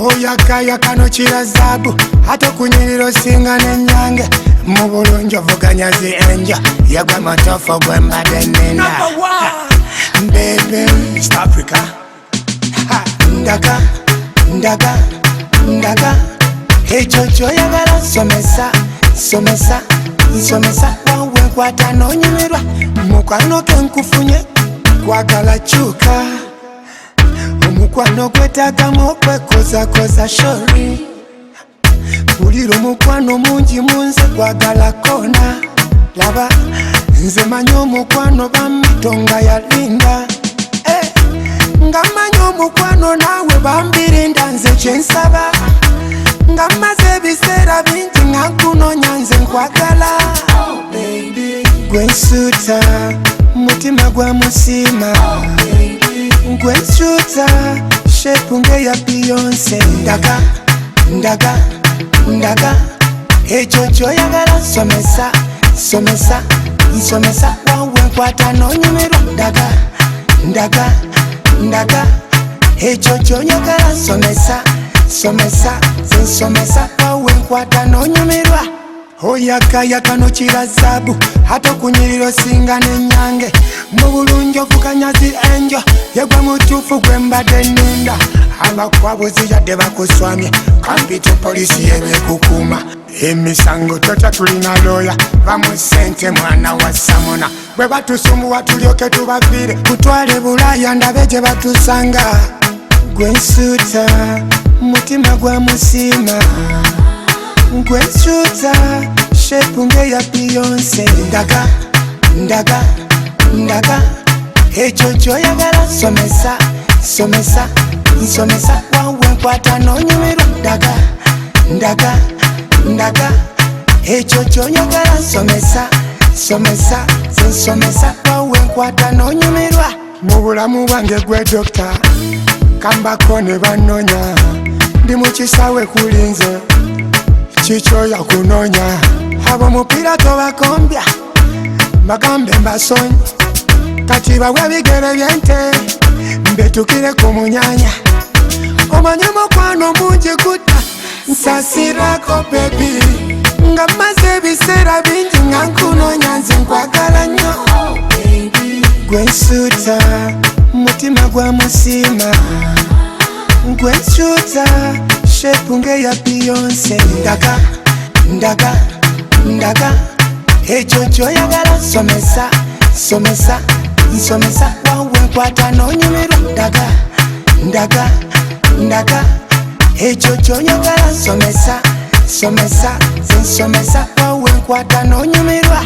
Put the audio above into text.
oyakayaka no kirazabu ate kunyiriro singa n'ennyange mu bulungi ovuganya zi enja yagwa matofo gwe mbadde nina Baby, East Africa ndaga ndaga ndaga ekyo kyoyagala somesa somesa nsomesa wawe nkwata n'onyumirwa mukwano ke nkufunye kwagala kyuka omukwano gwetaagamu okwekozakoza shori bulira omukwano mungi munze kwagala koona laba nze manyi omukwano bamitonga yalinda nga manyi omukwano naawe bambirinda nze kyensaba nga maze ebiseera bingi nga nkunoonya nze nkwagala gwe nsuuta mutima gwa musiima gwe nsuuta shepu ng'eya Beyonce ndaga ndaga ndaga ekyo kyoyagala somesa somesa nsomesa wawe nkwata n'onyumirwa ndaga ndaga ndaga ekyo kyonyagala somesa somesa nsomesa wawe nkwata n'onyumirwa oyakayaka no kirazabu ate kunyiriro singa n'ennyange mu bulungi ovuganya zi enjo yegwe mutuufu gwe mbadde nninda abakwabuzi yadde bakuswamye kampita polisi yebekukuuma emisango tota tulina looya bamu sente mwana wa samona bwe batusumbuwa tulyoke tubaviire kutwale Bulaaya ndabe gye batusanga gwe nsuuta mutima gwa musiima gwe nsuuta shepu ng'eya Beyonce ndaga ndaga ndaga ekyo kyoyagala somesa somesa nsomesa wawe nkwata n'onyumirwa ndaga ndaga ndaga ekyo kyonyagala somesa somesa nsomesa wawe nkwata n'onyumirwa mu bulamu bwange gwe dokita kambako ne bannoonya ndi mu kisaawe kulinze kikyoya kunoonya ab'omupiira tobakombya bagambe mbasonyi kati bawe bigere byente mbetukire ku munyanya omanye mukwano mungi gutta nsasirako bebi nga maze ebiseera bingi nga nkunoonya nze nkwagala nnyo gwe nsuuta mutima gwa musiima gwe nsuuta shepu ng'eya Beyonce ndaga ndaga ndaga ekyo kyoyagala somesa somesa nsomesa wawe nkwata n'onyumirwa ndaga ndaga ndaga ekyo kyonyagala somesa somesa nsomesa wawe nkwata n'onyumirwa